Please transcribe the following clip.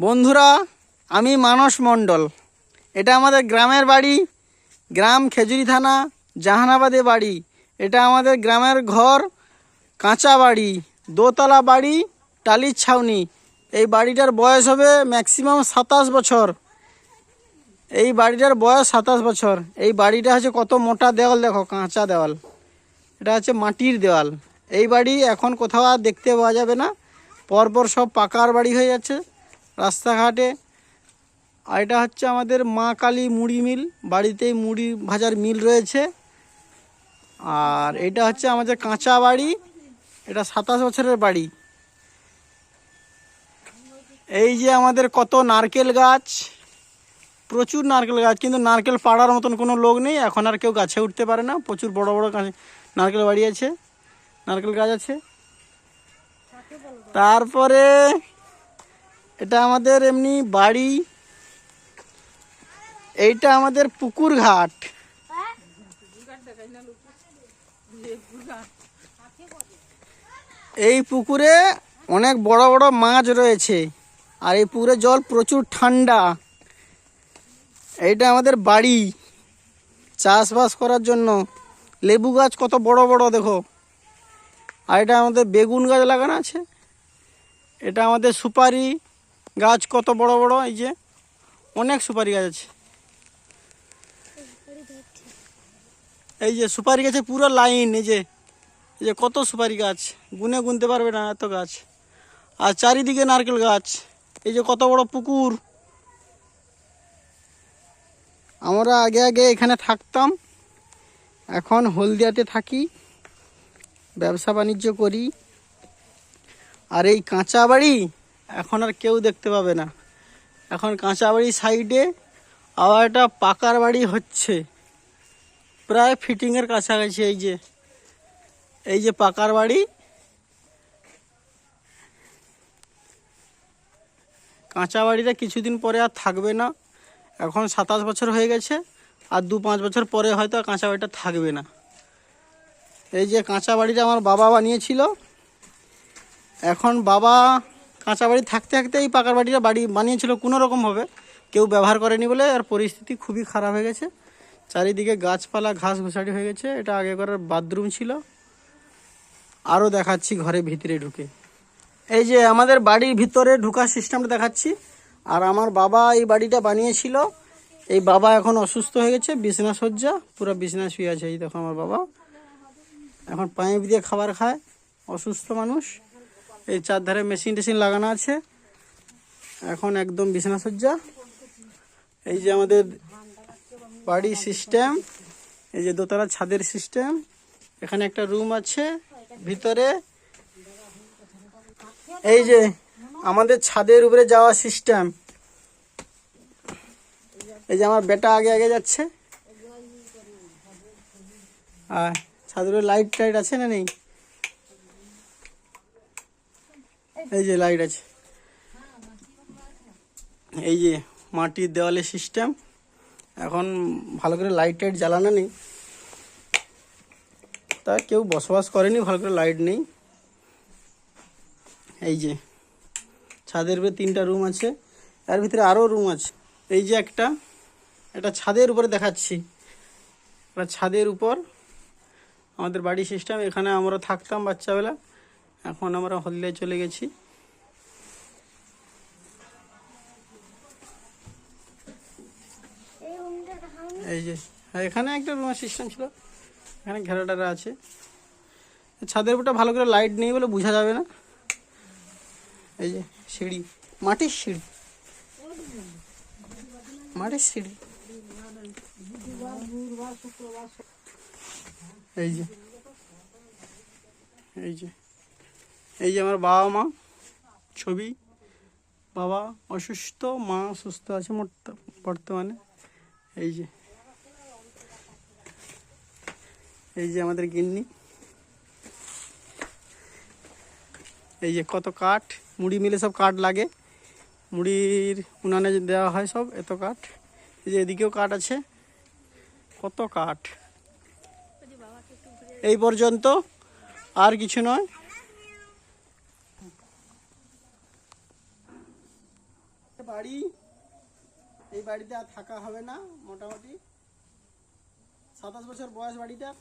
বন্ধুরা, আমি মানস মণ্ডল। এটা আমাদের গ্রামের বাড়ি, গ্রাম খেজুরি থানা, জাহানাবাদে বাড়ি। এটা আমাদের গ্রামের ঘর, কাঁচা বাড়ি, দোতলা বাড়ি, টালির ছাউনি। এই বাড়িটার বয়স হবে ম্যাক্সিমাম 27 বছর। এই বাড়িটার বয়স 27 বছর। এই বাড়িটা হচ্ছে কত মোটা দেওয়াল, দেখো, কাঁচা দেওয়াল। এটা হচ্ছে মাটির দেওয়াল। এই বাড়ি এখন কোথাও আর দেখতে পাওয়া যাবে না, পরপর সব পাকার বাড়ি হয়ে যাচ্ছে রাস্তাঘাটে। আর এটা হচ্ছে আমাদের মা কালী মুড়ি মিল, বাড়িতেই মুড়ি ভাজার মিল রয়েছে। আর এটা হচ্ছে আমাদের কাঁচা বাড়ি, এটা 27 বছরের বাড়ি। এই যে আমাদের কত নারকেল গাছ, প্রচুর নারকেল গাছ, কিন্তু নারকেল পাড়ার মতন কোনো লোক নেই, এখন আর কেউ গাছে উঠতে পারে না। প্রচুর বড় বড় নারকেল বাড়ি আছে, নারকেল গাছ আছে। তারপরে এটা আমাদের এমনি বাড়ি, এইটা আমাদের পুকুর ঘাট। এই পুকুরে অনেক বড় বড় মাছ রয়েছে, আর এই পুকুরের জল প্রচুর ঠান্ডা। এইটা আমাদের বাড়ি, চাষবাস করার জন্য। লেবু গাছ কত বড় বড় দেখো। আর এটা আমাদের বেগুন গাছ লাগানো আছে। এটা আমাদের সুপারি গাছ কত বড় বড়, এই যে অনেক সুপারি গাছ আছে। এই যে সুপারি গাছে পুরো লাইন, এই যে কত সুপারি গাছ, গুনতে পারবে না এত গাছ। আর চারিদিকে নারকেল গাছ। এই যে কত বড় পুকুর। আমরা আগে এখানে থাকতাম, এখন হলদিয়াতে থাকি, ব্যবসা বাণিজ্য করি। আর এই কাঁচা বাড়ি এখন আর কেউ দেখতে পাবে না। এখন কাঁচা বাড়ির সাইডে আবার একটা পাকার বাড়ি হচ্ছে, প্রায় ফিটিংয়ের কাছাকাছি। এই যে পাকার বাড়ি। কাঁচা বাড়িটা কিছুদিন পরে আর থাকবে না, এখন 27 বছর হয়ে গেছে, আর 2-5 বছর পরে হয়তো কাঁচা বাড়িটা থাকবে না। এই যে কাঁচা বাড়িটা আমার বাবা বানিয়েছিল। এখন বাবা কাঁচা বাড়ি থাকতে থাকতে এই পাকার বাড়িটা বানিয়েছিল কোনো রকমভাবে, কেউ ব্যবহার করেনি বলে। আর পরিস্থিতি খুবই খারাপ হয়ে গেছে, চারিদিকে গাছপালা, ঘাস ঘুষাড়ি হয়ে গেছে। এটা আগেকার বাথরুম ছিল। আরও দেখাচ্ছি ঘরে ভিতরে ঢুকে। এই যে আমাদের বাড়ির ভিতরে ঢুকার সিস্টেমটা দেখাচ্ছি। আর আমার বাবা এই বাড়িটা বানিয়েছিল। এই বাবা এখন অসুস্থ হয়ে গেছে, বিছনা শয্যা, পুরো বিছনা শুয়ে আছে। এই দেখো আমার বাবা এখন পাইপ দিয়ে খাবার খায়, অসুস্থ মানুষ। এই চারধারে মেশিন টেশিন লাগানো আছে, এখন একদম বিছনা শয্যা। এই যে আমাদের বাড়ির সিস্টেম, এই যে দোতলা ছাদের সিস্টেম। এখানে একটা রুম আছে ভিতরে। এই যে আমাদের ছাদের উপরে যাওয়া সিস্টেম। এই যে আমার বেটা আগে যাচ্ছে। আর ছাদের উপরে লাইট টাইট আছে না নেই? এই যে লাইট আছে। এই যে মাটির দেওয়ালের সিস্টেম, এখন ভালো করে লাইট টাইট জ্বালানো নেই, তা কেউ বসবাস করেনি, ভালো করে লাইট নেই। এই যে ছাদের উপরে 3টা রুম আছে, এর ভিতরে আরও রুম আছে। এই যে এটা ছাদের উপরে দেখাচ্ছি, এটা ছাদের উপর আমাদের বাড়ি সিস্টেম। এখানে আমরা থাকতাম বাচ্চাবেলা, এখন আমরা হলদিয়ায় চলে গেছি। এই যে এখানে একটা রুমের সিস্টেম ছিল, এখানে ঘেরাটারা আছে। ছাদের উপরটা ভালো করে লাইট নেই বলে বোঝা যাবে না। এই যে সিঁড়ি, মাটির সিঁড়ি। এই যে এই যে আমার বাবা মা ছবি। বাবা অসুস্থ, মা সুস্থ আছে বর্তমানে। এই যে আমাদের গিন্নি। এই যে কত কাঠ, মুড়ি মিলে সব কাঠ লাগে, মুড়ির উনানে দেওয়া হয় সব, এত কাঠ। এই যে এদিকেও কাঠ আছে, কত কাঠ। এই পর্যন্ত, আর কিছু নয়। বাড়ি, এই বাড়িতে আর থাকা হবে না। মোটামুটি 27 বছর বয়স বাড়িটার।